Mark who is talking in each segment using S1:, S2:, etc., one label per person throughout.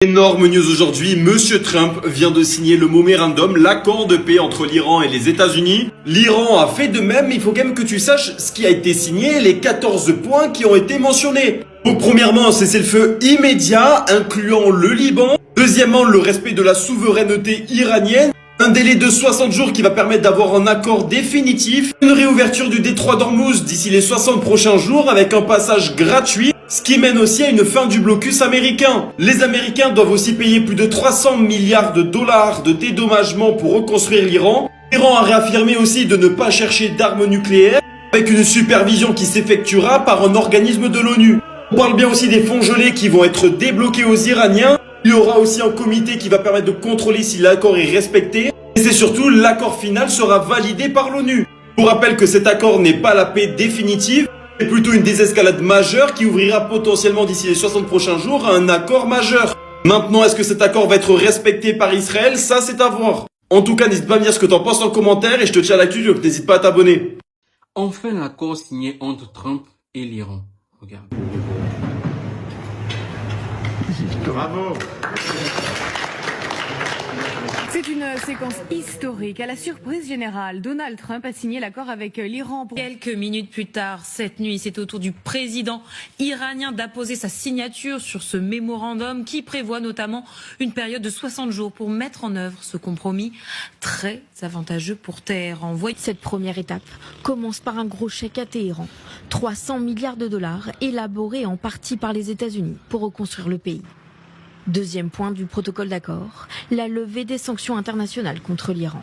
S1: Énorme news aujourd'hui, Monsieur Trump vient de signer le mémorandum, l'accord de paix entre l'Iran et les États-Unis. L'Iran a fait de même, il faut quand même que tu saches ce qui a été signé, les 14 points qui ont été mentionnés. Donc premièrement, cessez-le-feu immédiat, incluant le Liban. Deuxièmement, le respect de la souveraineté iranienne. Un délai de 60 jours qui va permettre d'avoir un accord définitif. Une réouverture du détroit d'Ormuz d'ici les 60 prochains jours avec un passage gratuit. Ce qui mène aussi à une fin du blocus américain. Les Américains doivent aussi payer plus de 300 milliards de dollars de dédommagement pour reconstruire l'Iran. L'Iran a réaffirmé aussi de ne pas chercher d'armes nucléaires avec une supervision qui s'effectuera par un organisme de l'ONU. On parle bien aussi des fonds gelés qui vont être débloqués aux Iraniens. Il y aura aussi un comité qui va permettre de contrôler si l'accord est respecté. Et c'est surtout l'accord final sera validé par l'ONU. Je vous rappelle que cet accord n'est pas la paix définitive. C'est plutôt une désescalade majeure qui ouvrira potentiellement d'ici les 60 prochains jours à un accord majeur. Maintenant, est-ce que cet accord va être respecté par Israël? Ça, c'est à voir. En tout cas, n'hésite pas à me dire ce que t'en penses en commentaire et je te tiens à l'actu, donc n'hésite pas à t'abonner.
S2: Enfin, l'accord signé entre Trump et l'Iran. Regarde.
S3: Bravo.
S4: C'est une séquence historique. À la surprise générale, Donald Trump a signé l'accord avec l'Iran.
S5: Quelques minutes plus tard, cette nuit, c'est au tour du président iranien d'apposer sa signature sur ce mémorandum qui prévoit notamment une période de 60 jours pour mettre en œuvre ce compromis très avantageux pour Téhéran.
S6: Cette première étape commence par un gros chèque à Téhéran. 300 milliards de dollars élaborés en partie par les États-Unis pour reconstruire le pays. Deuxième point du protocole d'accord, la levée des sanctions internationales contre l'Iran.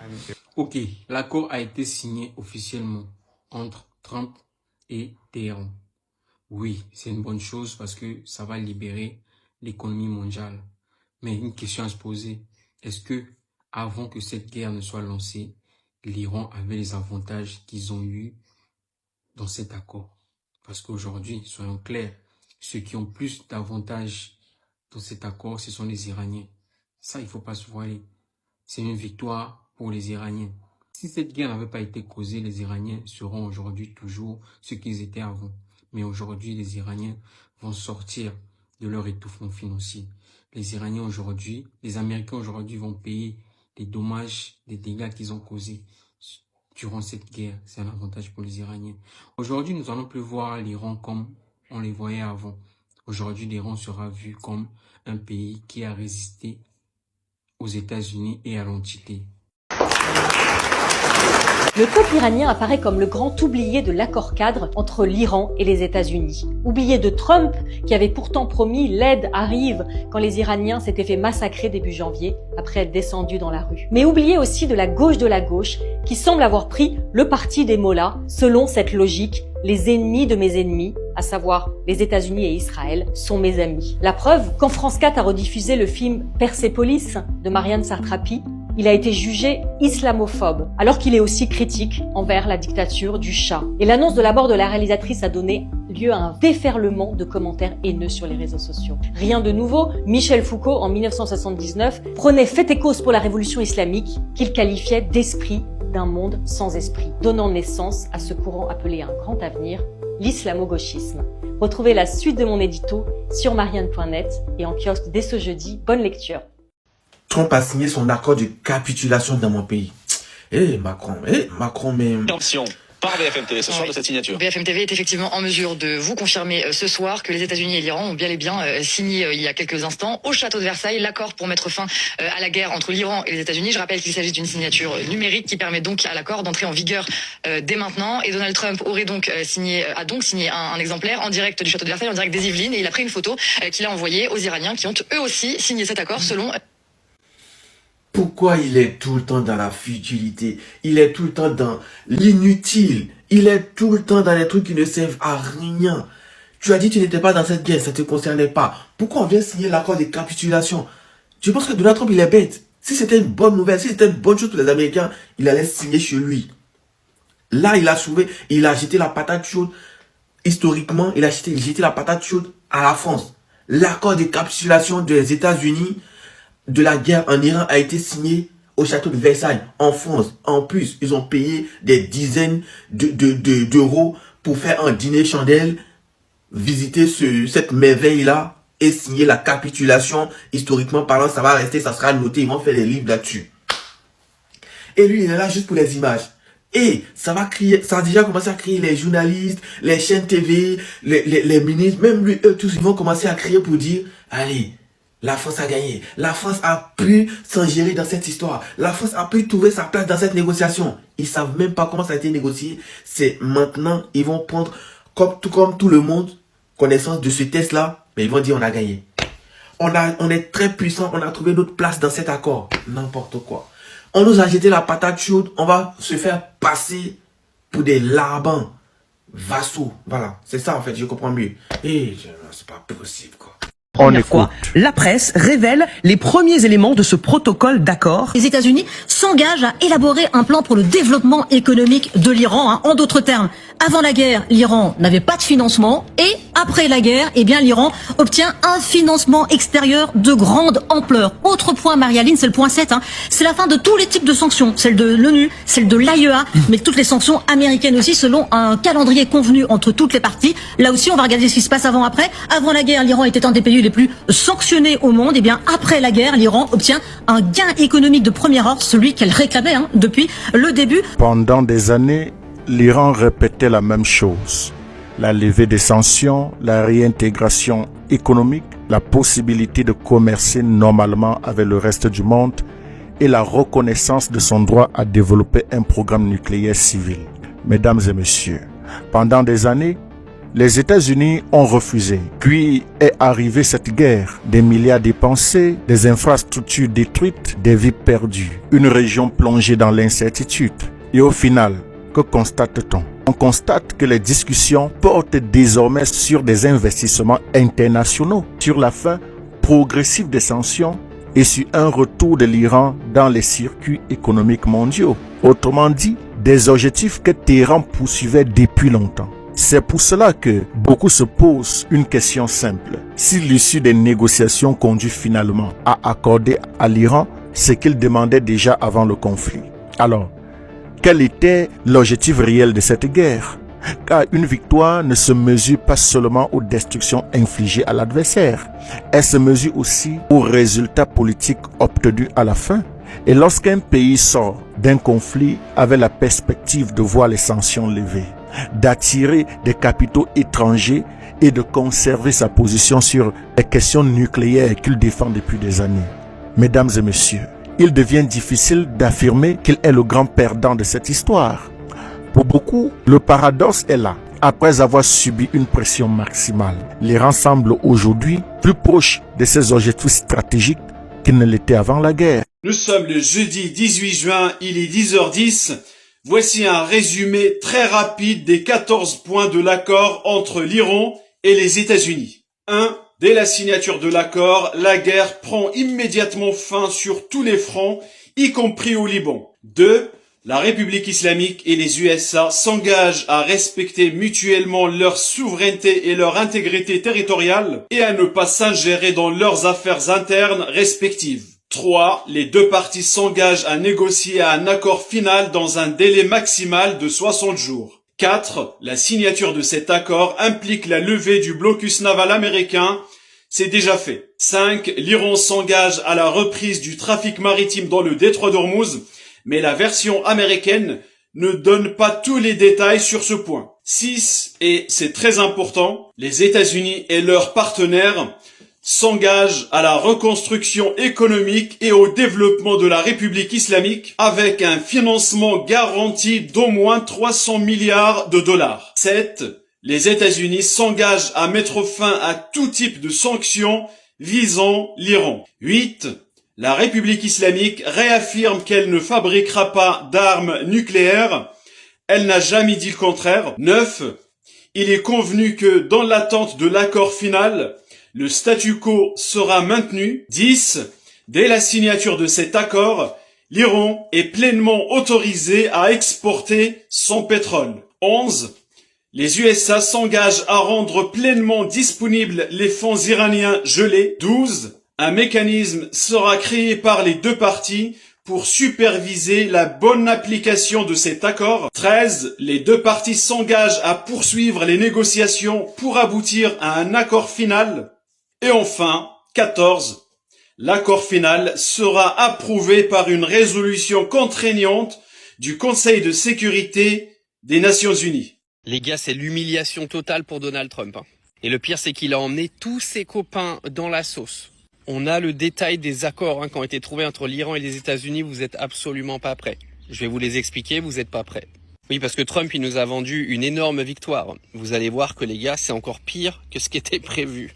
S2: Ok, l'accord a été signé officiellement entre Trump et Téhéran. Oui, c'est une bonne chose parce que ça va libérer l'économie mondiale. Mais une question à se poser, est-ce que avant que cette guerre ne soit lancée, l'Iran avait les avantages qu'ils ont eus dans cet accord? Parce qu'aujourd'hui, soyons clairs, ceux qui ont plus d'avantages dans cet accord, ce sont les Iraniens. Ça, il faut pas se voiler. C'est une victoire pour les Iraniens. Si cette guerre n'avait pas été causée, les Iraniens seront aujourd'hui toujours ce qu'ils étaient avant. Mais aujourd'hui, les Iraniens vont sortir de leur étouffement financier. Les Iraniens aujourd'hui, les Américains aujourd'hui vont payer les dommages, les dégâts qu'ils ont causés durant cette guerre. C'est un avantage pour les Iraniens. Aujourd'hui, nous allons plus voir l'Iran comme on les voyait avant. Aujourd'hui, l'Iran sera vu comme un pays qui a résisté aux États-Unis et à l'entité.
S7: Le peuple iranien apparaît comme le grand oublié de l'accord cadre entre l'Iran et les États-Unis. Oublié de Trump, qui avait pourtant promis l'aide arrive quand les Iraniens s'étaient fait massacrer début janvier, après être descendus dans la rue. Mais oublié aussi de la gauche, qui semble avoir pris le parti des mollahs, selon cette logique, les ennemis de mes ennemis, à savoir les États-Unis et Israël, sont mes amis. La preuve, quand France 4 a rediffusé le film Persépolis de Marianne Sartrapi, il a été jugé islamophobe, alors qu'il est aussi critique envers la dictature du Shah. Et l'annonce de la mort de la réalisatrice a donné lieu à un déferlement de commentaires haineux sur les réseaux sociaux. Rien de nouveau, Michel Foucault, en 1979, prenait fait et cause pour la révolution islamique, qu'il qualifiait d'esprit d'un monde sans esprit, donnant naissance à ce courant appelé un grand avenir, l'islamo-gauchisme. Retrouvez la suite de mon édito sur marianne.net et en kiosque dès ce jeudi. Bonne lecture.
S3: Trump a signé son accord de capitulation dans mon pays. Macron, mais...
S8: Attention par BFM TV ce soir de cette signature.
S9: BFM TV est effectivement en mesure de vous confirmer ce soir que les États-Unis et l'Iran ont bien et bien signé il y a quelques instants au château de Versailles l'accord pour mettre fin à la guerre entre l'Iran et les États-Unis. Je rappelle qu'il s'agit d'une signature numérique qui permet donc à l'accord d'entrer en vigueur dès maintenant. Et Donald Trump a donc signé un exemplaire en direct du château de Versailles, en direct des Yvelines, et il a pris une photo qu'il a envoyée aux Iraniens qui ont eux aussi signé cet accord selon...
S3: Pourquoi il est tout le temps dans la futilité? Il est tout le temps dans l'inutile. Il est tout le temps dans les trucs qui ne servent à rien. Tu as dit que tu n'étais pas dans cette guerre, ça ne te concernait pas. Pourquoi on vient signer l'accord de capitulation? Je pense que Donald Trump, il est bête. Si c'était une bonne nouvelle, si c'était une bonne chose pour les Américains, il allait signer chez lui. Là, il a sauvé, il a jeté la patate chaude. Historiquement, il a jeté la patate chaude à la France. L'accord de capitulation des États-Unis de la guerre en Iran a été signé au château de Versailles, en France. En plus, ils ont payé des dizaines d'euros pour faire un dîner chandelle, visiter cette merveille-là et signer la capitulation. Historiquement parlant, ça va rester, ça sera noté, ils vont faire des livres là-dessus. Et lui, il est là juste pour les images. Et ça va crier, ça a déjà commencé à crier les journalistes, les chaînes TV, les ministres, même lui, eux tous, ils vont commencer à crier pour dire, allez, la France a gagné. La France a pu s'ingérer dans cette histoire. La France a pu trouver sa place dans cette négociation. Ils savent même pas comment ça a été négocié. C'est maintenant, ils vont prendre, comme tout le monde, connaissance de ce test-là, mais ils vont dire, on a gagné. On est très puissant, on a trouvé notre place dans cet accord. N'importe quoi. On nous a jeté la patate chaude, on va se faire passer pour des larbins, vassaux. Voilà, c'est ça en fait, je comprends mieux. Et c'est pas possible quoi.
S10: Première fois, la presse révèle les premiers éléments de ce protocole d'accord.
S11: Les États-Unis s'engagent à élaborer un plan pour le développement économique de l'Iran. En d'autres termes, avant la guerre, l'Iran n'avait pas de financement et après la guerre, eh bien, l'Iran obtient un financement extérieur de grande ampleur. Autre point, Marie-Aline, c'est le point 7. C'est la fin de tous les types de sanctions. Celle de l'ONU, celle de l'AIEA, mais toutes les sanctions américaines aussi selon un calendrier convenu entre toutes les parties. Là aussi, on va regarder ce qui se passe avant-après. Avant la guerre, l'Iran était un des pays les plus sanctionnés au monde. Eh bien, après la guerre, l'Iran obtient un gain économique de premier ordre, celui qu'elle réclamait depuis le début.
S12: Pendant des années, l'Iran répétait la même chose. La levée des sanctions, la réintégration économique, la possibilité de commercer normalement avec le reste du monde et la reconnaissance de son droit à développer un programme nucléaire civil. Mesdames et messieurs, pendant des années, les États-Unis ont refusé. Puis est arrivée cette guerre. Des milliards dépensés, des infrastructures détruites, des vies perdues. Une région plongée dans l'incertitude. Et au final, que constate-t-on? On constate que les discussions portent désormais sur des investissements internationaux, sur la fin progressive des sanctions et sur un retour de l'Iran dans les circuits économiques mondiaux. Autrement dit, des objectifs que Téhéran poursuivait depuis longtemps. C'est pour cela que beaucoup se posent une question simple. Si l'issue des négociations conduit finalement à accorder à l'Iran ce qu'il demandait déjà avant le conflit, alors, quel était l'objectif réel de cette guerre? Car une victoire ne se mesure pas seulement aux destructions infligées à l'adversaire. Elle se mesure aussi aux résultats politiques obtenus à la fin. Et lorsqu'un pays sort d'un conflit avec la perspective de voir les sanctions levées, d'attirer des capitaux étrangers et de conserver sa position sur les questions nucléaires qu'il défend depuis des années, mesdames et messieurs, il devient difficile d'affirmer qu'il est le grand perdant de cette histoire. Pour beaucoup, le paradoxe est là. Après avoir subi une pression maximale, l'Iran semble aujourd'hui plus proche de ses objectifs stratégiques qu'il ne l'était avant la guerre.
S1: Nous sommes le jeudi 18 juin, il est 10h10. Voici un résumé très rapide des 14 points de l'accord entre l'Iran et les États-Unis. 1. Dès la signature de l'accord, la guerre prend immédiatement fin sur tous les fronts, y compris au Liban. 2. La République islamique et les USA s'engagent à respecter mutuellement leur souveraineté et leur intégrité territoriale et à ne pas s'ingérer dans leurs affaires internes respectives. 3. Les deux parties s'engagent à négocier un accord final dans un délai maximal de 60 jours. 4. La signature de cet accord implique la levée du blocus naval américain. C'est déjà fait. 5. L'Iran s'engage à la reprise du trafic maritime dans le détroit d'Ormuz, mais la version américaine ne donne pas tous les détails sur ce point. 6. Et c'est très important, les États-Unis et leurs partenaires s'engagent à la reconstruction économique et au développement de la République islamique avec un financement garanti d'au moins 300 milliards de dollars. 7. Les États-Unis s'engagent à mettre fin à tout type de sanctions visant l'Iran. 8. La République islamique réaffirme qu'elle ne fabriquera pas d'armes nucléaires. Elle n'a jamais dit le contraire. 9. Il est convenu que dans l'attente de l'accord final, le statu quo sera maintenu. 10. Dès la signature de cet accord, l'Iran est pleinement autorisé à exporter son pétrole. 11. Les USA s'engagent à rendre pleinement disponibles les fonds iraniens gelés. 12. Un mécanisme sera créé par les deux parties pour superviser la bonne application de cet accord. 13. Les deux parties s'engagent à poursuivre les négociations pour aboutir à un accord final. Et enfin, 14. L'accord final sera approuvé par une résolution contraignante du Conseil de sécurité des Nations Unies.
S13: Les gars, c'est l'humiliation totale pour Donald Trump. Et le pire, c'est qu'il a emmené tous ses copains dans la sauce. On a le détail des accords qui ont été trouvés entre l'Iran et les États-Unis. Vous êtes absolument pas prêts. Je vais vous les expliquer, vous êtes pas prêts. Oui, parce que Trump, il nous a vendu une énorme victoire. Vous allez voir que les gars, c'est encore pire que ce qui était prévu.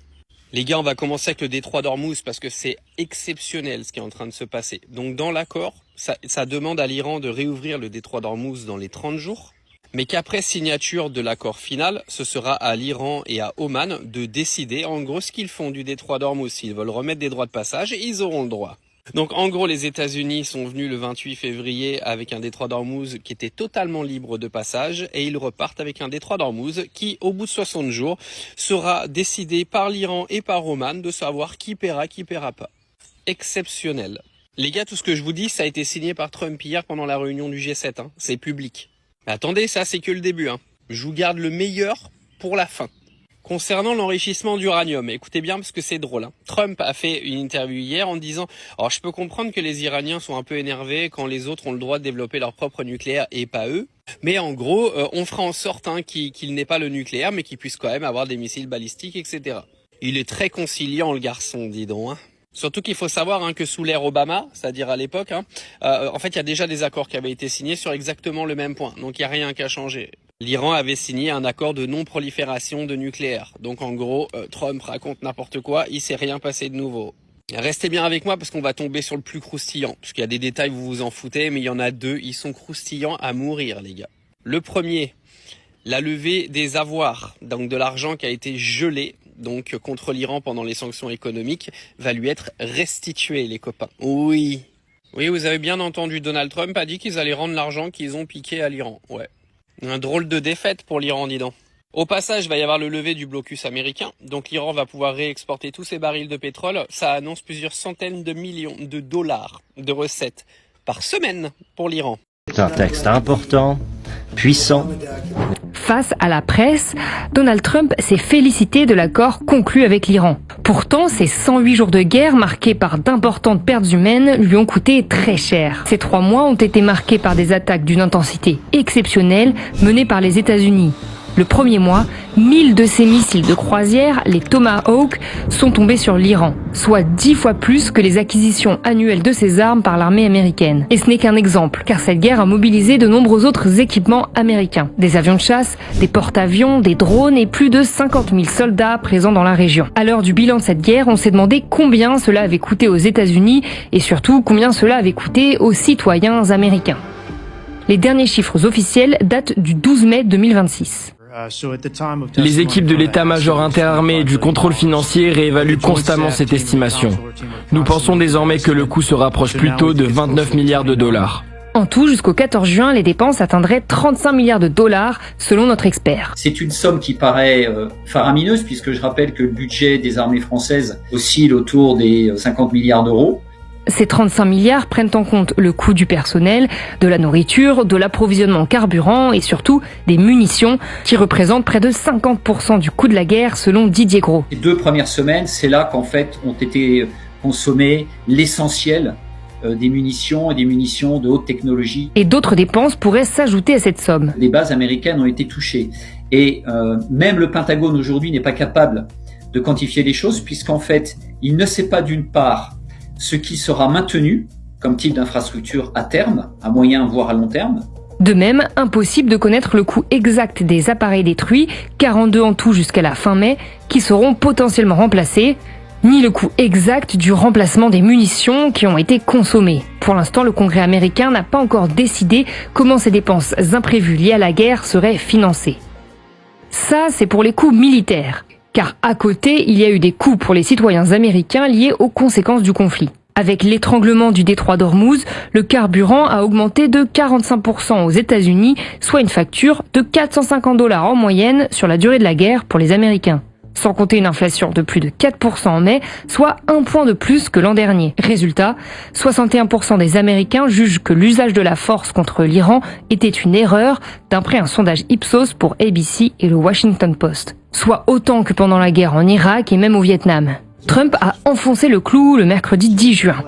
S13: Les gars, on va commencer avec le détroit d'Ormuz parce que c'est exceptionnel ce qui est en train de se passer. Donc dans l'accord, ça demande à l'Iran de réouvrir le détroit d'Ormuz dans les 30 jours, mais qu'après signature de l'accord final, ce sera à l'Iran et à Oman de décider en gros ce qu'ils font du détroit d'Ormuz. S'ils veulent remettre des droits de passage, ils auront le droit. Donc en gros, les États-Unis sont venus le 28 février avec un détroit d'Ormuz qui était totalement libre de passage et ils repartent avec un détroit d'Ormuz qui, au bout de 60 jours, sera décidé par l'Iran et par Oman de savoir qui paiera pas. Exceptionnel. Les gars, tout ce que je vous dis, ça a été signé par Trump hier pendant la réunion du G7. C'est public. Mais attendez, ça c'est que le début. Je vous garde le meilleur pour la fin. Concernant l'enrichissement d'uranium, écoutez bien parce que c'est drôle. Trump a fait une interview hier en disant « Alors je peux comprendre que les Iraniens sont un peu énervés quand les autres ont le droit de développer leur propre nucléaire et pas eux. Mais en gros, on fera en sorte qu'il n'ait pas le nucléaire mais qu'il puisse quand même avoir des missiles balistiques, etc. » Il est très conciliant le garçon, dis donc. Surtout qu'il faut savoir que sous l'ère Obama, c'est-à-dire à l'époque, en fait il y a déjà des accords qui avaient été signés sur exactement le même point. Donc il n'y a rien qu'à changer. L'Iran avait signé un accord de non-prolifération de nucléaire. Donc en gros, Trump raconte n'importe quoi, il s'est rien passé de nouveau. Restez bien avec moi parce qu'on va tomber sur le plus croustillant. Parce qu'il y a des détails, vous vous en foutez, mais il y en a deux, ils sont croustillants à mourir les gars. Le premier, la levée des avoirs, donc de l'argent qui a été gelé donc contre l'Iran pendant les sanctions économiques, va lui être restitué les copains. Oui, vous avez bien entendu, Donald Trump a dit qu'ils allaient rendre l'argent qu'ils ont piqué à l'Iran. Ouais. Un drôle de défaite pour l'Iran, dis donc. Au passage, il va y avoir le lever du blocus américain. Donc l'Iran va pouvoir réexporter tous ses barils de pétrole. Ça annonce plusieurs centaines de millions de dollars de recettes par semaine pour l'Iran.
S14: C'est un texte important, puissant.
S15: Face à la presse, Donald Trump s'est félicité de l'accord conclu avec l'Iran. Pourtant, ces 108 jours de guerre marqués par d'importantes pertes humaines lui ont coûté très cher. Ces 3 mois ont été marqués par des attaques d'une intensité exceptionnelle menées par les États-Unis. Le premier mois, 1000 de ces missiles de croisière, les Tomahawk, sont tombés sur l'Iran, soit 10 fois plus que les acquisitions annuelles de ces armes par l'armée américaine. Et ce n'est qu'un exemple, car cette guerre a mobilisé de nombreux autres équipements américains. Des avions de chasse, des porte-avions, des drones et plus de 50 000 soldats présents dans la région. À l'heure du bilan de cette guerre, on s'est demandé combien cela avait coûté aux États-Unis et surtout combien cela avait coûté aux citoyens américains. Les derniers chiffres officiels datent du 12 mai 2026.
S16: Les équipes de l'état-major interarmé et du contrôle financier réévaluent constamment cette estimation. Nous pensons désormais que le coût se rapproche plutôt de 29 milliards de dollars.
S15: En tout, jusqu'au 14 juin, les dépenses atteindraient 35 milliards de dollars, selon notre expert.
S17: C'est une somme qui paraît faramineuse, puisque je rappelle que le budget des armées françaises oscille autour des 50 milliards d'euros.
S15: Ces 35 milliards prennent en compte le coût du personnel, de la nourriture, de l'approvisionnement en carburant et surtout des munitions qui représentent près de 50% du coût de la guerre selon Didier Gros.
S17: Les 2 premières semaines, c'est là qu'en fait ont été consommés l'essentiel des munitions et des munitions de haute technologie.
S15: Et d'autres dépenses pourraient s'ajouter à cette somme.
S17: Les bases américaines ont été touchées et même le Pentagone aujourd'hui n'est pas capable de quantifier les choses puisqu'en fait il ne sait pas d'une part ce qui sera maintenu comme type d'infrastructure à terme, à moyen voire à long terme.
S15: De même, impossible de connaître le coût exact des appareils détruits, 42 en tout jusqu'à la fin mai, qui seront potentiellement remplacés, ni le coût exact du remplacement des munitions qui ont été consommées. Pour l'instant, le Congrès américain n'a pas encore décidé comment ces dépenses imprévues liées à la guerre seraient financées. Ça, c'est pour les coûts militaires. Car à côté, il y a eu des coûts pour les citoyens américains liés aux conséquences du conflit. Avec l'étranglement du détroit d'Ormuz, le carburant a augmenté de 45% aux États-Unis, soit une facture de 450 $ en moyenne sur la durée de la guerre pour les Américains. Sans compter une inflation de plus de 4% en mai, soit 1 point de plus que l'an dernier. Résultat, 61% des Américains jugent que l'usage de la force contre l'Iran était une erreur, d'après un sondage Ipsos pour ABC et le Washington Post. Soit autant que pendant la guerre en Irak et même au Vietnam. Trump a enfoncé le clou le mercredi 10 juin.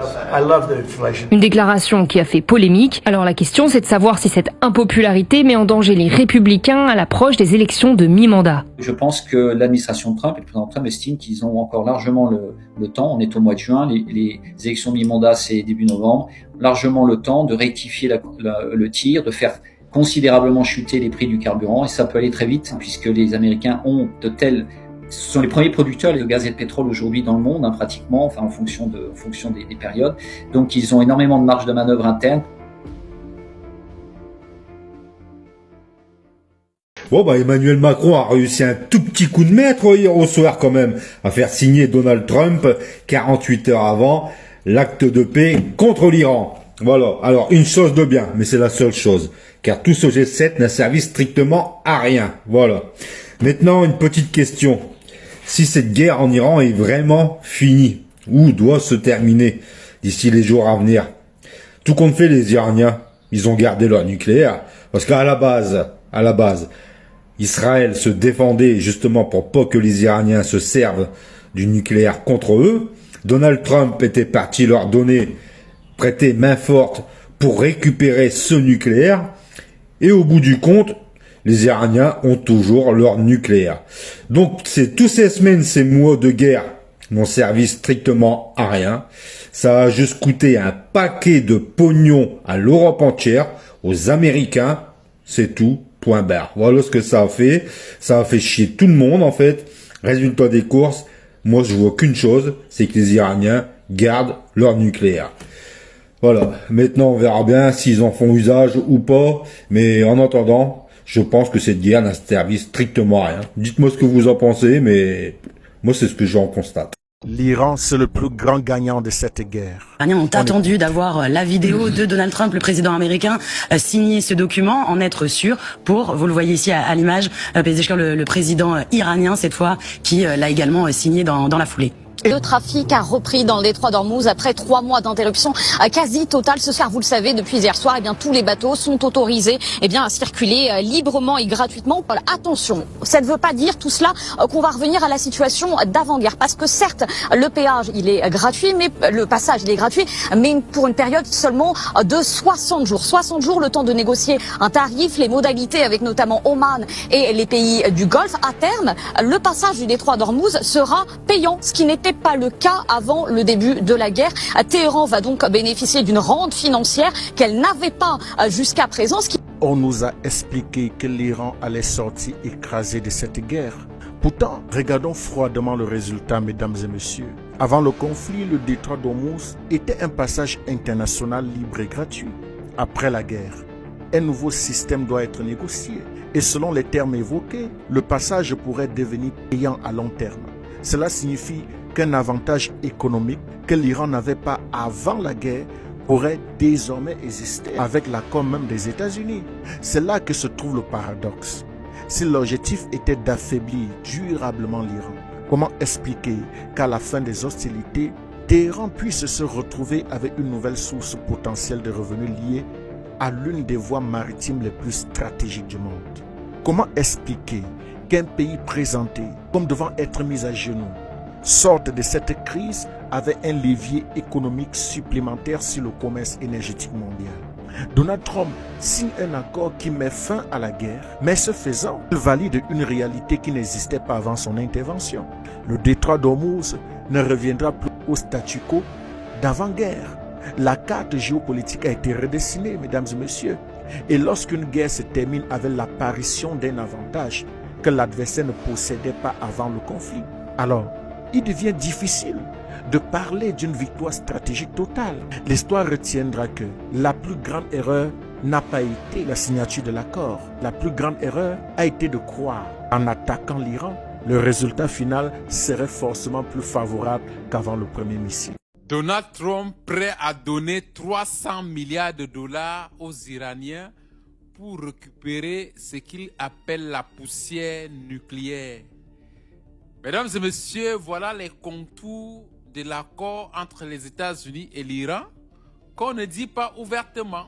S15: Une déclaration qui a fait polémique. Alors la question, c'est de savoir si cette impopularité met en danger les républicains à l'approche des élections de mi-mandat.
S17: Je pense que l'administration Trump et le président Trump estiment qu'ils ont encore largement le temps. On est au mois de juin, les élections mi-mandat c'est début novembre. Largement le temps de rectifier le tir, de faire considérablement chuter les prix du carburant, et ça peut aller très vite puisque les Américains ont ce sont les premiers producteurs de gaz et de pétrole aujourd'hui dans le monde, pratiquement, en fonction des périodes. Donc ils ont énormément de marge de manœuvre interne.
S18: Bon, Emmanuel Macron a réussi un tout petit coup de maître hier au soir quand même, à faire signer Donald Trump 48 heures avant l'acte de paix contre l'Iran. Voilà, alors une chose de bien, mais c'est la seule chose, car tout ce G7 n'a servi strictement à rien. Voilà. Maintenant, une petite question. Si cette guerre en Iran est vraiment finie, ou doit se terminer d'ici les jours à venir, tout compte fait, les Iraniens, ils ont gardé leur nucléaire, parce qu'à la base, Israël se défendait justement pour pas que les Iraniens se servent du nucléaire contre eux. Donald Trump était parti leur prêter main forte pour récupérer ce nucléaire, et au bout du compte, les Iraniens ont toujours leur nucléaire. Donc, tous ces semaines, ces mois de guerre n'ont servi strictement à rien. Ça a juste coûté un paquet de pognon à l'Europe entière, aux Américains, c'est tout, point barre. Voilà ce que ça a fait. Ça a fait chier tout le monde, en fait. Résultat des courses, moi, je vois qu'une chose, c'est que les Iraniens gardent leur nucléaire. Voilà. Maintenant, on verra bien s'ils en font usage ou pas. Mais en attendant, je pense que cette guerre n'a servi strictement à rien. Dites-moi ce que vous en pensez, mais moi, c'est ce que j'en constate.
S12: L'Iran, c'est le plus grand gagnant de cette guerre.
S19: Les Iraniens ont attendu d'avoir la vidéo de Donald Trump, le président américain, signer ce document, en être sûr, pour, vous le voyez ici à l'image, Pezeshkian, le président iranien, cette fois, qui l'a également signé dans la foulée.
S20: Le trafic a repris dans le détroit d'Ormuz après 3 mois d'interruption quasi totale. Ce soir, vous le savez, depuis hier soir, tous les bateaux sont autorisés à circuler librement et gratuitement. Attention, ça ne veut pas dire tout cela qu'on va revenir à la situation d'avant-guerre. Parce que certes, le péage, il est gratuit, mais le passage, il est gratuit, mais pour une période seulement de 60 jours. 60 jours, le temps de négocier un tarif, les modalités avec notamment Oman et les pays du Golfe. À terme, le passage du détroit d'Ormuz sera payant, ce qui n'était pas le cas avant le début de la guerre. Téhéran va donc bénéficier d'une rente financière qu'elle n'avait pas jusqu'à présent.
S12: On nous a expliqué que l'Iran allait sortir écrasé de cette guerre. Pourtant, regardons froidement le résultat, mesdames et messieurs. Avant le conflit, le détroit d'Ormuz était un passage international libre et gratuit. Après la guerre, un nouveau système doit être négocié. Et selon les termes évoqués, le passage pourrait devenir payant à long terme. Cela signifie qu'un avantage économique que l'Iran n'avait pas avant la guerre pourrait désormais exister avec l'accord même des États-Unis. C'est là que se trouve le paradoxe. Si l'objectif était d'affaiblir durablement l'Iran, comment expliquer qu'à la fin des hostilités, Téhéran puisse se retrouver avec une nouvelle source potentielle de revenus liée à l'une des voies maritimes les plus stratégiques du monde? Comment expliquer qu'un pays présenté comme devant être mis à genoux sorte de cette crise avec un levier économique supplémentaire sur le commerce énergétique mondial? Donald Trump signe un accord qui met fin à la guerre, mais ce faisant, il valide une réalité qui n'existait pas avant son intervention. Le détroit d'Ormuz ne reviendra plus au statu quo d'avant-guerre. La carte géopolitique a été redessinée, mesdames et messieurs. Et lorsqu'une guerre se termine avec l'apparition d'un avantage que l'adversaire ne possédait pas avant le conflit, alors il devient difficile de parler d'une victoire stratégique totale. L'histoire retiendra que la plus grande erreur n'a pas été la signature de l'accord. La plus grande erreur a été de croire en attaquant l'Iran, le résultat final serait forcément plus favorable qu'avant le premier missile.
S21: Donald Trump prêt à donner 300 milliards de dollars aux Iraniens pour récupérer ce qu'il appelle la poussière nucléaire. Mesdames et messieurs, voilà les contours de l'accord entre les États-Unis et l'Iran qu'on ne dit pas ouvertement.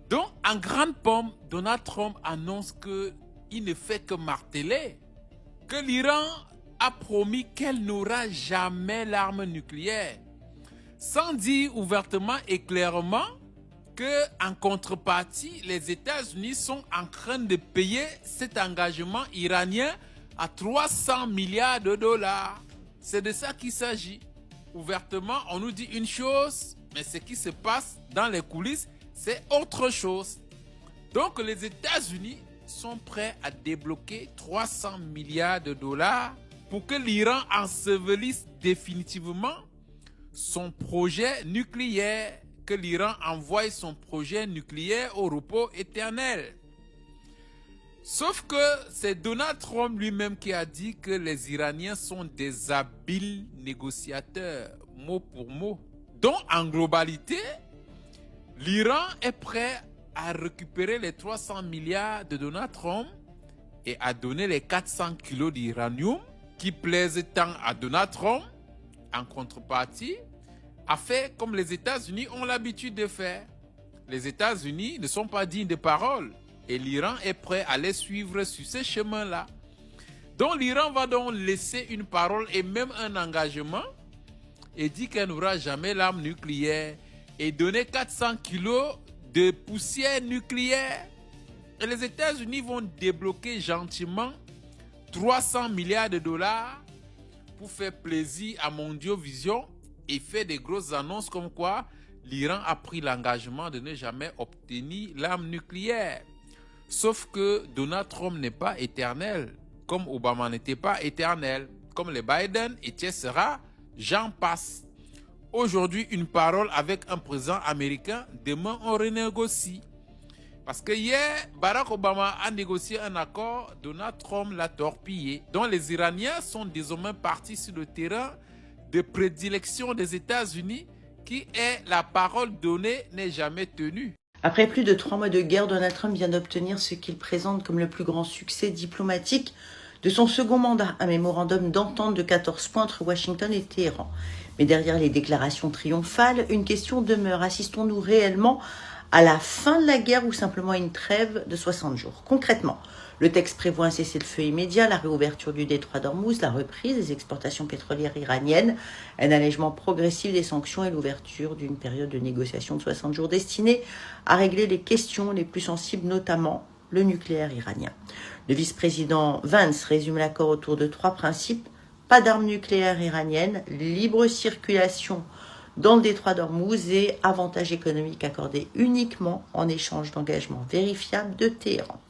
S21: Donc, en grande pompe, Donald Trump annonce qu'il ne fait que marteler que l'Iran a promis qu'elle n'aura jamais l'arme nucléaire, sans dire ouvertement et clairement que, en contrepartie, les États-Unis sont en train de payer cet engagement iranien à 300 milliards de dollars. C'est de ça qu'il s'agit. Ouvertement, on nous dit une chose, mais ce qui se passe dans les coulisses, c'est autre chose. Donc les États-Unis sont prêts à débloquer 300 milliards de dollars pour que l'Iran ensevelisse définitivement son projet nucléaire, que l'Iran envoie son projet nucléaire au repos éternel. Sauf que c'est Donald Trump lui-même qui a dit que les Iraniens sont des habiles négociateurs, mot pour mot. Donc en globalité, l'Iran est prêt à récupérer les 300 milliards de Donald Trump et à donner les 400 kilos d'uranium qui plaisent tant à Donald Trump. En contrepartie, a fait comme les États-Unis ont l'habitude de faire. Les États-Unis ne sont pas dignes de parole et l'Iran est prêt à les suivre sur ce chemin-là. Donc l'Iran va donc laisser une parole et même un engagement et dit qu'elle n'aura jamais l'arme nucléaire et donner 400 kilos de poussière nucléaire. Et les États-Unis vont débloquer gentiment 300 milliards de dollars pour faire plaisir à Mondiovision et fait des grosses annonces comme quoi l'Iran a pris l'engagement de ne jamais obtenir l'arme nucléaire. Sauf que Donald Trump n'est pas éternel, comme Obama n'était pas éternel, comme les Biden, etc. J'en passe. Aujourd'hui, une parole avec un président américain, demain on renégocie. Parce que hier, Barack Obama a négocié un accord, Donald Trump l'a torpillé. Donc les Iraniens sont désormais partis sur le terrain de prédilection des États-Unis, qui est la parole donnée n'est jamais tenue.
S4: Après plus de 3 mois de guerre, Donald Trump vient d'obtenir ce qu'il présente comme le plus grand succès diplomatique de son second mandat, un mémorandum d'entente de 14 points entre Washington et Téhéran. Mais derrière les déclarations triomphales, une question demeure. Assistons-nous réellement à la fin de la guerre ou simplement à une trêve de 60 jours? Concrètement, le texte prévoit un cessez-le-feu immédiat, la réouverture du détroit d'Ormuz, la reprise des exportations pétrolières iraniennes, un allègement progressif des sanctions et l'ouverture d'une période de négociation de 60 jours destinée à régler les questions les plus sensibles, notamment le nucléaire iranien. Le vice-président Vance résume l'accord autour de 3 principes: pas d'armes nucléaires iraniennes, libre circulation dans le détroit d'Ormuz et avantages économiques accordés uniquement en échange d'engagements vérifiables de Téhéran.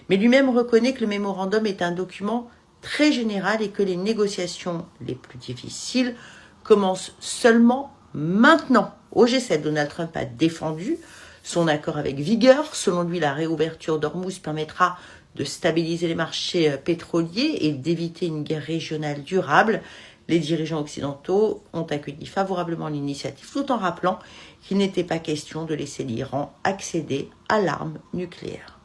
S4: Mais lui-même reconnaît que le mémorandum est un document très général et que les négociations les plus difficiles commencent seulement maintenant. Au G7, Donald Trump a défendu son accord avec vigueur. Selon lui, la réouverture d'Ormuz permettra de stabiliser les marchés pétroliers et d'éviter une guerre régionale durable. Les dirigeants occidentaux ont accueilli favorablement l'initiative tout en rappelant qu'il n'était pas question de laisser l'Iran accéder à l'arme nucléaire.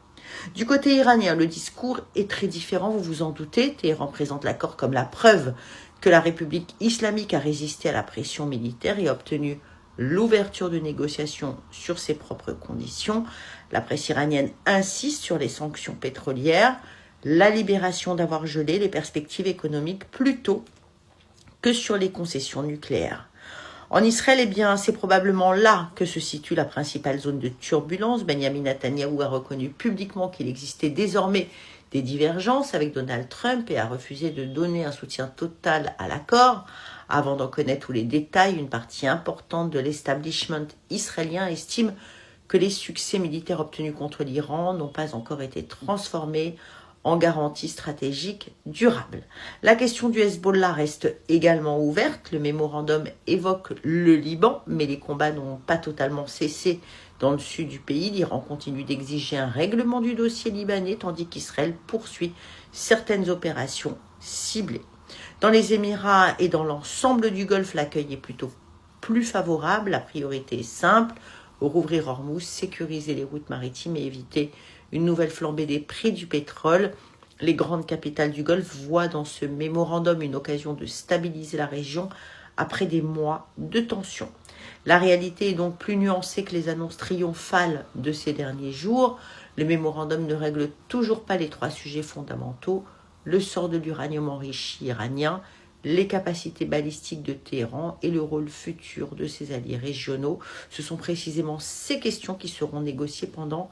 S4: Du côté iranien, le discours est très différent, vous vous en doutez. Téhéran présente l'accord comme la preuve que la République islamique a résisté à la pression militaire et a obtenu l'ouverture de négociations sur ses propres conditions. La presse iranienne insiste sur les sanctions pétrolières, la libération d'avoir gelé, les perspectives économiques plutôt que sur les concessions nucléaires. En Israël, eh bien, c'est probablement là que se situe la principale zone de turbulence. Benjamin Netanyahou a reconnu publiquement qu'il existait désormais des divergences avec Donald Trump et a refusé de donner un soutien total à l'accord. Avant d'en connaître tous les détails, une partie importante de l'establishment israélien estime que les succès militaires obtenus contre l'Iran n'ont pas encore été transformés en garantie stratégique durable. La question du Hezbollah reste également ouverte. Le mémorandum évoque le Liban, mais les combats n'ont pas totalement cessé dans le sud du pays. L'Iran continue d'exiger un règlement du dossier libanais, tandis qu'Israël poursuit certaines opérations ciblées. Dans les Émirats et dans l'ensemble du Golfe, l'accueil est plutôt plus favorable. La priorité est simple: rouvrir Ormuz, sécuriser les routes maritimes et éviter une nouvelle flambée des prix du pétrole. Les grandes capitales du Golfe voient dans ce mémorandum une occasion de stabiliser la région après des mois de tension. La réalité est donc plus nuancée que les annonces triomphales de ces derniers jours. Le mémorandum ne règle toujours pas les 3 sujets fondamentaux: le sort de l'uranium enrichi iranien, les capacités balistiques de Téhéran et le rôle futur de ses alliés régionaux. Ce sont précisément ces questions qui seront négociées pendant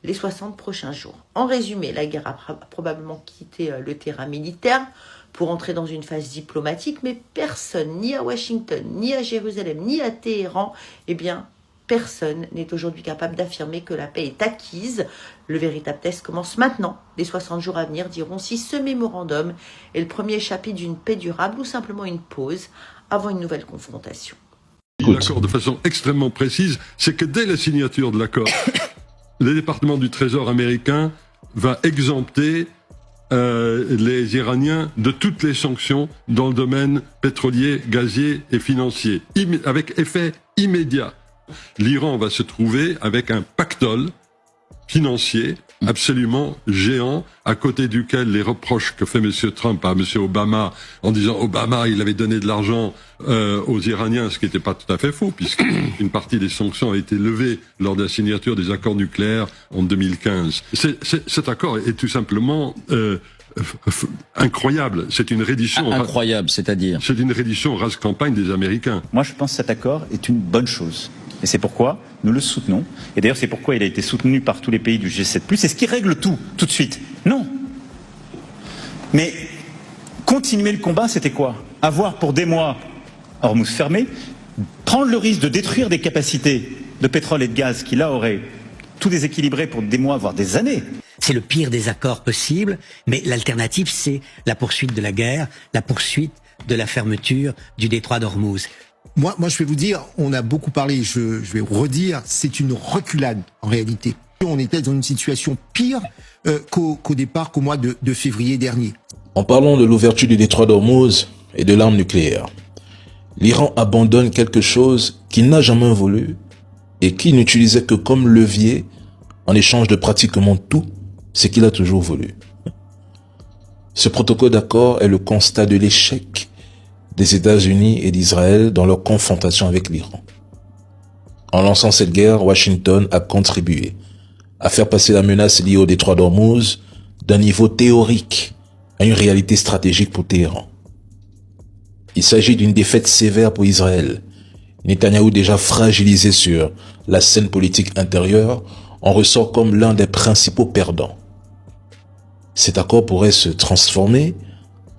S4: les 60 prochains jours. En résumé, la guerre a probablement quitté le terrain militaire pour entrer dans une phase diplomatique, mais personne, ni à Washington, ni à Jérusalem, ni à Téhéran, personne n'est aujourd'hui capable d'affirmer que la paix est acquise. Le véritable test commence maintenant. Les 60 jours à venir diront si ce mémorandum est le premier chapitre d'une paix durable ou simplement une pause avant une nouvelle confrontation.
S5: L'accord de façon extrêmement précise, c'est que dès la signature de l'accord, le département du Trésor américain va exempter les Iraniens de toutes les sanctions dans le domaine pétrolier, gazier et financier, avec effet immédiat. L'Iran va se trouver avec un pactole financier absolument géant, à côté duquel les reproches que fait M. Trump à M. Obama, en disant Obama, il avait donné de l'argent aux Iraniens, ce qui n'était pas tout à fait faux, puisqu'une partie des sanctions a été levée lors de la signature des accords nucléaires en 2015. Cet accord est tout simplement incroyable. C'est une reddition...
S22: Incroyable, c'est-à-dire?
S5: C'est une reddition rase campagne des Américains.
S22: Moi, je pense que cet accord est une bonne chose. Et c'est pourquoi nous le soutenons. Et d'ailleurs, c'est pourquoi il a été soutenu par tous les pays du G7+. C'est ce qui règle tout de suite. Non. Mais continuer le combat, c'était quoi? Avoir pour des mois Hormuz fermé, prendre le risque de détruire des capacités de pétrole et de gaz qui, là, auraient tout déséquilibré pour des mois, voire des années.
S23: C'est le pire des accords possibles, mais l'alternative, c'est la poursuite de la guerre, la poursuite de la fermeture du détroit d'Hormuz.
S24: Moi, je vais vous dire, on a beaucoup parlé, je vais redire, c'est une reculade en réalité. On était dans une situation pire qu'au départ, qu'au mois de février dernier.
S25: En parlant de l'ouverture du détroit d'Hormuz et de l'arme nucléaire, l'Iran abandonne quelque chose qu'il n'a jamais voulu et qu'il n'utilisait que comme levier en échange de pratiquement tout ce qu'il a toujours voulu. Ce protocole d'accord est le constat de l'échec des États-Unis et d'Israël dans leur confrontation avec l'Iran. En lançant cette guerre, Washington a contribué à faire passer la menace liée au détroit d'Hormuz d'un niveau théorique à une réalité stratégique pour Téhéran. Il s'agit d'une défaite sévère pour Israël. Netanyahou, déjà fragilisé sur la scène politique intérieure, en ressort comme l'un des principaux perdants. Cet accord pourrait se transformer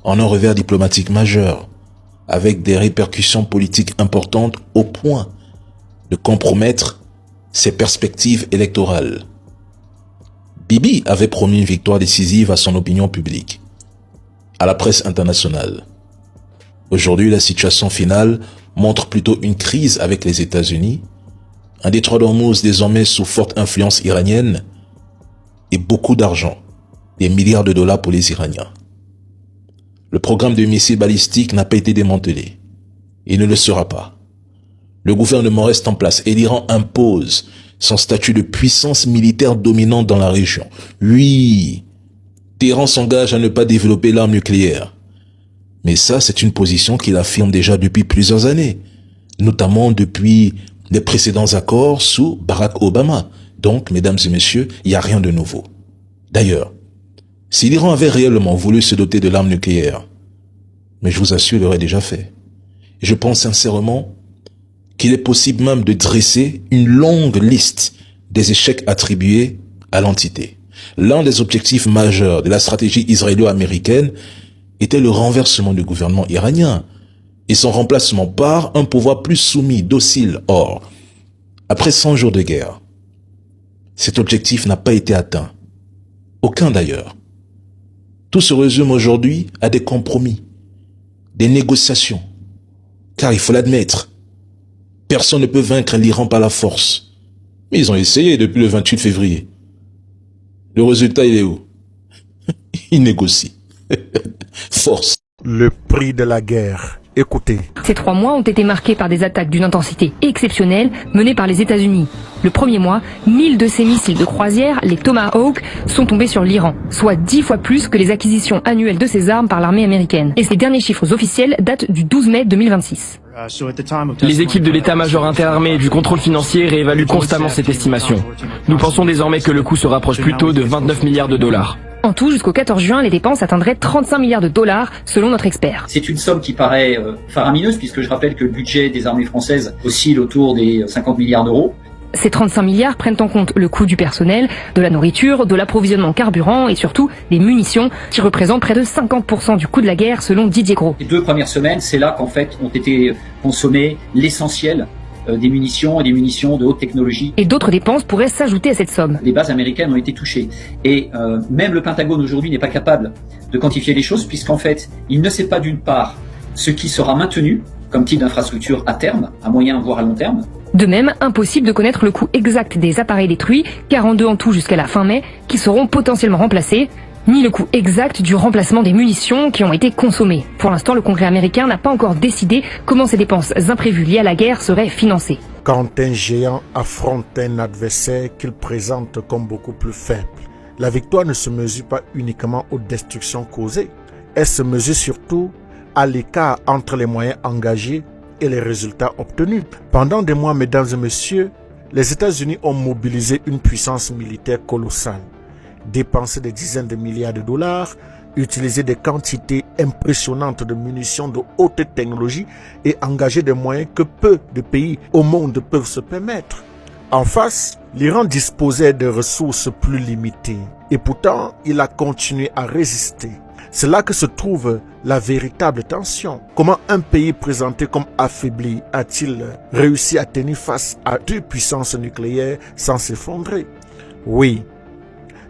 S25: en un revers diplomatique majeur, avec des répercussions politiques importantes au point de compromettre ses perspectives électorales. Bibi avait promis une victoire décisive à son opinion publique, à la presse internationale. Aujourd'hui, la situation finale montre plutôt une crise avec les États-Unis, un détroit d'Hormuz désormais sous forte influence iranienne et beaucoup d'argent, des milliards de dollars pour les Iraniens. Le programme de missiles balistiques n'a pas été démantelé. Il ne le sera pas. Le gouvernement reste en place et l'Iran impose son statut de puissance militaire dominante dans la région. Oui, Téhéran s'engage à ne pas développer l'arme nucléaire. Mais ça, c'est une position qu'il affirme déjà depuis plusieurs années, notamment depuis les précédents accords sous Barack Obama. Donc, mesdames et messieurs, il n'y a rien de nouveau. D'ailleurs, si l'Iran avait réellement voulu se doter de l'arme nucléaire, mais je vous assure, il l'aurait déjà fait. Et je pense sincèrement qu'il est possible même de dresser une longue liste des échecs attribués à l'entité. L'un des objectifs majeurs de la stratégie israélo-américaine était le renversement du gouvernement iranien et son remplacement par un pouvoir plus soumis, docile. Or, après 100 jours de guerre, cet objectif n'a pas été atteint. Aucun d'ailleurs. Tout se résume aujourd'hui à des compromis, des négociations. Car il faut l'admettre, personne ne peut vaincre l'Iran par la force. Mais ils ont essayé depuis le 28 février. Le résultat, il est où? Ils négocient. Force.
S12: Le prix de la guerre. Écoutez.
S15: Ces 3 mois ont été marqués par des attaques d'une intensité exceptionnelle menées par les États-Unis. Le premier mois, 1000 de ces missiles de croisière, les Tomahawk, sont tombés sur l'Iran, soit 10 fois plus que les acquisitions annuelles de ces armes par l'armée américaine. Et ces derniers chiffres officiels datent du 12 mai 2026.
S16: Les équipes de l'état-major interarmé et du contrôle financier réévaluent constamment cette estimation. Nous pensons désormais que le coût se rapproche plutôt de 29 milliards de dollars.
S15: En tout, jusqu'au 14 juin, les dépenses atteindraient 35 milliards de dollars, selon notre expert.
S17: C'est une somme qui paraît faramineuse, puisque je rappelle que le budget des armées françaises oscille autour des 50 milliards d'euros.
S15: Ces 35 milliards prennent en compte le coût du personnel, de la nourriture, de l'approvisionnement carburant et surtout des munitions, qui représentent près de 50% du coût de la guerre, selon Didier Gros.
S17: Les 2 premières semaines, c'est là qu'en fait ont été consommées l'essentiel des munitions et des munitions de haute technologie.
S15: Et d'autres dépenses pourraient s'ajouter à cette somme.
S17: Les bases américaines ont été touchées. Et même le Pentagone aujourd'hui n'est pas capable de quantifier les choses, puisqu'en fait, il ne sait pas d'une part ce qui sera maintenu comme type d'infrastructure à terme, à moyen voire à long terme.
S15: De même, impossible de connaître le coût exact des appareils détruits, 42 en tout jusqu'à la fin mai, qui seront potentiellement remplacés, ni le coût exact du remplacement des munitions qui ont été consommées. Pour l'instant, le Congrès américain n'a pas encore décidé comment ces dépenses imprévues liées à la guerre seraient financées.
S12: Quand un géant affronte un adversaire qu'il présente comme beaucoup plus faible, la victoire ne se mesure pas uniquement aux destructions causées, elle se mesure surtout à l'écart entre les moyens engagés et les résultats obtenus. Pendant des mois, mesdames et messieurs, les États-Unis ont mobilisé une puissance militaire colossale, dépensé des dizaines de milliards de dollars, utilisé des quantités impressionnantes de munitions de haute technologie et engagé des moyens que peu de pays au monde peuvent se permettre. En face, l'Iran disposait de ressources plus limitées et pourtant il a continué à résister. C'est là que se trouve la véritable tension. Comment un pays présenté comme affaibli a-t-il réussi à tenir face à 2 puissances nucléaires sans s'effondrer? Oui,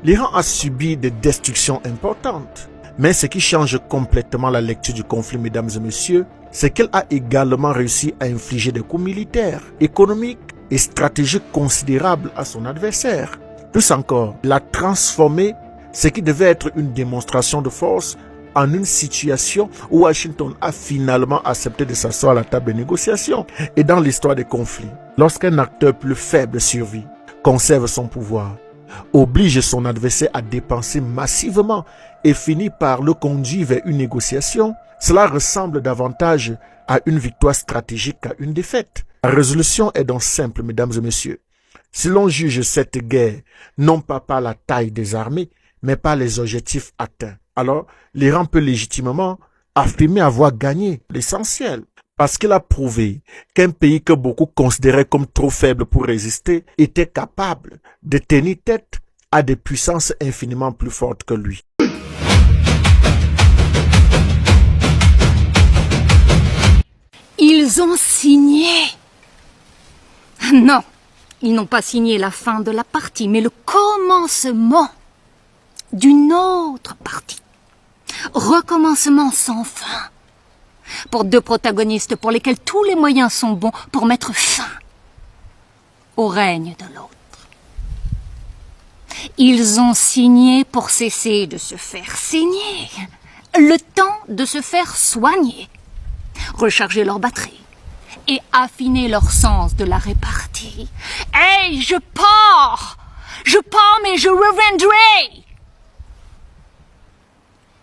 S12: l'Iran a subi des destructions importantes. Mais ce qui change complètement la lecture du conflit, mesdames et messieurs, c'est qu'elle a également réussi à infliger des coups militaires, économiques et stratégiques considérables à son adversaire. Plus encore, elle a transformé ce qui devait être une démonstration de force en une situation où Washington a finalement accepté de s'asseoir à la table de négociation. Et dans l'histoire des conflits, lorsqu'un acteur plus faible survit, conserve son pouvoir, oblige son adversaire à dépenser massivement et finit par le conduire vers une négociation, cela ressemble davantage à une victoire stratégique qu'à une défaite. La résolution est donc simple, mesdames et messieurs. Si l'on juge cette guerre non pas par la taille des armées, mais par les objectifs atteints, alors l'Iran peut légitimement affirmer avoir gagné l'essentiel. Parce qu'il a prouvé qu'un pays que beaucoup considéraient comme trop faible pour résister était capable de tenir tête à des puissances infiniment plus fortes que lui.
S2: Ils ont signé. Non, ils n'ont pas signé la fin de la partie, mais le commencement d'une autre partie. Recommencement sans fin. Pour 2 protagonistes pour lesquels tous les moyens sont bons pour mettre fin au règne de l'autre. Ils ont signé pour cesser de se faire saigner, le temps de se faire soigner, recharger leur batterie et affiner leur sens de la répartie. Hey, je pars, mais je reviendrai.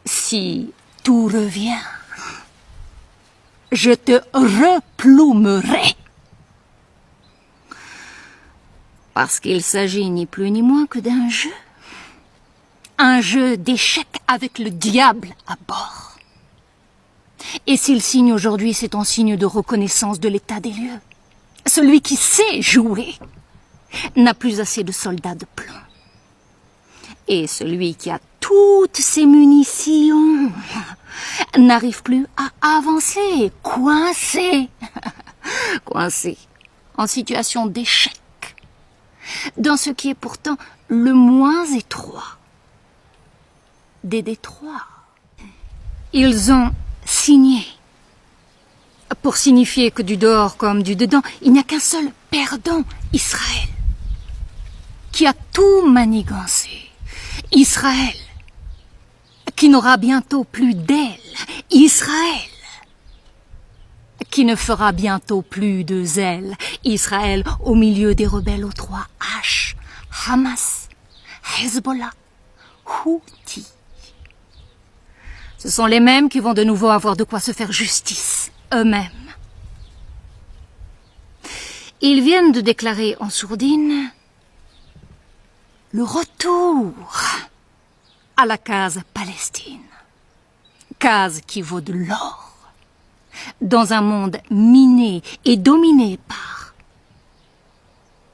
S2: Si tout revient, je te reploumerai. Parce qu'il s'agit ni plus ni moins que d'un jeu. Un jeu d'échecs avec le diable à bord. Et s'il signe aujourd'hui, c'est en signe de reconnaissance de l'état des lieux. Celui qui sait jouer n'a plus assez de soldats de plomb. Et celui qui a toutes ses munitions n'arrive plus à avancer, coincé, coincé, en situation d'échec, dans ce qui est pourtant le moins étroit des détroits. Ils ont signé, pour signifier que du dehors comme du dedans, il n'y a qu'un seul perdant, Israël, qui a tout manigancé. Israël, qui n'aura bientôt plus d'aile. Israël, qui ne fera bientôt plus de zèle. Israël au milieu des rebelles aux 3 H. Hamas, Hezbollah, Houthi. Ce sont les mêmes qui vont de nouveau avoir de quoi se faire justice, eux-mêmes. Ils viennent de déclarer en sourdine le retour à la case Palestine. Case qui vaut de l'or. Dans un monde miné et dominé par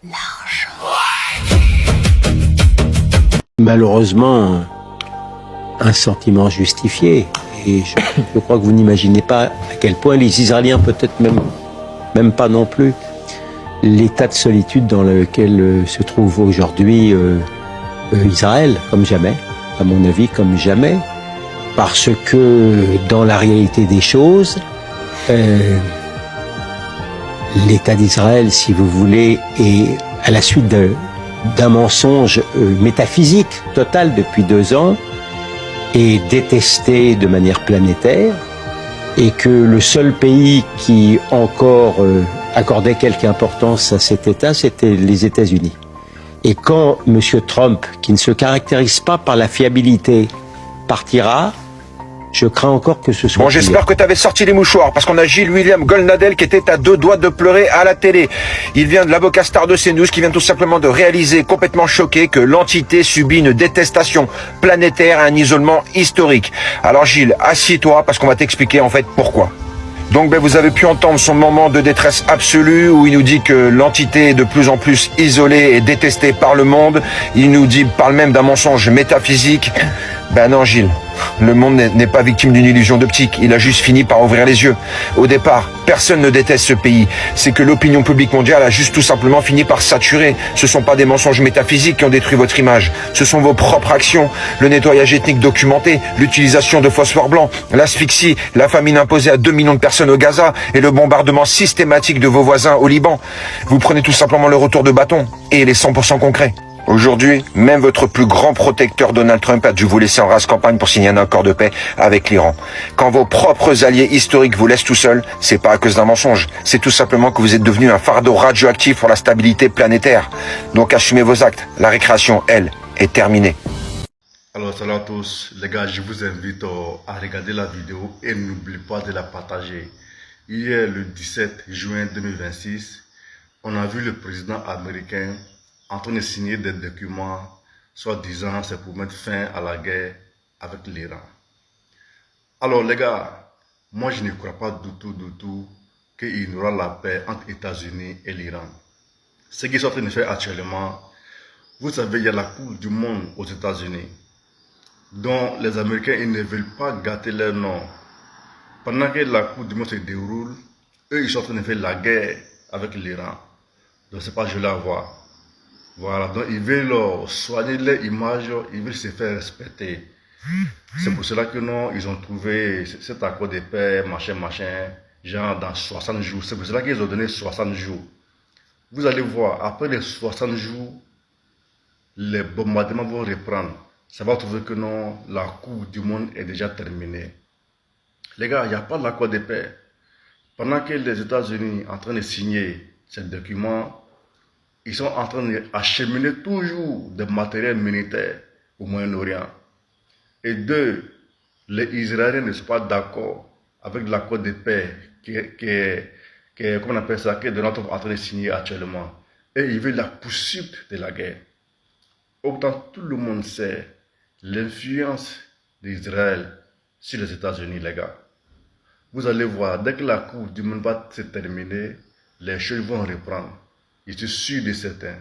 S2: l'argent.
S3: Malheureusement, un sentiment justifié. Et je crois que vous n'imaginez pas à quel point les Israéliens, peut-être même pas non plus, l'état de solitude dans lequel se trouve aujourd'hui Israël, comme jamais, à mon avis, comme jamais, parce que dans la réalité des choses, l'état d'Israël, si vous voulez, est à la suite d'un mensonge métaphysique total depuis 2 ans, est détesté de manière planétaire, et que le seul pays qui encore accordait quelque importance à cet État, c'était les États-Unis. Et quand M. Trump, qui ne se caractérise pas par la fiabilité, partira, je crains encore que ce soit...
S6: Bon, j'espère que tu avais sorti les mouchoirs, parce qu'on a Gilles William Goldnadel qui était à 2 doigts de pleurer à la télé. Il vient de l'avocat star de CNews, qui vient tout simplement de réaliser, complètement choqué, que l'entité subit une détestation planétaire et un isolement historique. Alors Gilles, assis-toi, parce qu'on va t'expliquer en fait pourquoi. Donc vous avez pu entendre son moment de détresse absolue où il nous dit que l'entité est de plus en plus isolée et détestée par le monde. Il nous parle même d'un mensonge métaphysique. Ben non Gilles, le monde n'est pas victime d'une illusion d'optique, il a juste fini par ouvrir les yeux. Au départ, personne ne déteste ce pays, c'est que l'opinion publique mondiale a juste tout simplement fini par saturer. Ce ne sont pas des mensonges métaphysiques qui ont détruit votre image, ce sont vos propres actions, le nettoyage ethnique documenté, l'utilisation de phosphore blanc, l'asphyxie, la famine imposée à 2 millions de personnes au Gaza et le bombardement systématique de vos voisins au Liban. Vous prenez tout simplement le retour de bâton et il est 100% concret. Aujourd'hui, même votre plus grand protecteur Donald Trump a dû vous laisser en rase campagne pour signer un accord de paix avec l'Iran. Quand vos propres alliés historiques vous laissent tout seul, c'est pas à cause d'un mensonge. C'est tout simplement que vous êtes devenu un fardeau radioactif pour la stabilité planétaire. Donc assumez vos actes. La récréation, elle, est terminée.
S7: Alors salut à tous, les gars, je vous invite à regarder la vidéo et n'oubliez pas de la partager. Hier, le 17 juin 2026, on a vu le président américain en train de signer des documents, soi-disant c'est pour mettre fin à la guerre avec l'Iran. Alors les gars, moi je ne crois pas du tout qu'il y aura la paix entre les États-Unis et l'Iran. Ce qu'ils sont en train de faire actuellement, vous savez, il y a la Coupe du Monde aux États-Unis, dont les Américains ils ne veulent pas gâter leur nom. Pendant que la Coupe du Monde se déroule, eux ils sont en train de faire la guerre avec l'Iran. Donc c'est pas joli à voir. Voilà, donc ils veulent soigner leur image, ils veulent se faire respecter. C'est pour cela que non, ils ont trouvé cet accord de paix, machin, genre dans 60 jours. C'est pour cela qu'ils ont donné 60 jours. Vous allez voir, après les 60 jours, les bombardements vont reprendre. Ça va trouver que non, la Coupe du Monde est déjà terminée. Les gars, il n'y a pas d'accord de paix. Pendant que les États-Unis sont en train de signer ces documents, ils sont en train d'acheminer toujours des matériels militaires au Moyen-Orient. Et 2, les Israéliens ne sont pas d'accord avec l'accord de paix comment on appelle ça, que Donald Trump est en train de signer actuellement. Et ils veulent la poursuite de la guerre. Autant tout le monde sait l'influence d'Israël sur les États-Unis, les gars. Vous allez voir, dès que la Coupe du Monde va se terminer, les choses vont reprendre. Je suis sûr de certain.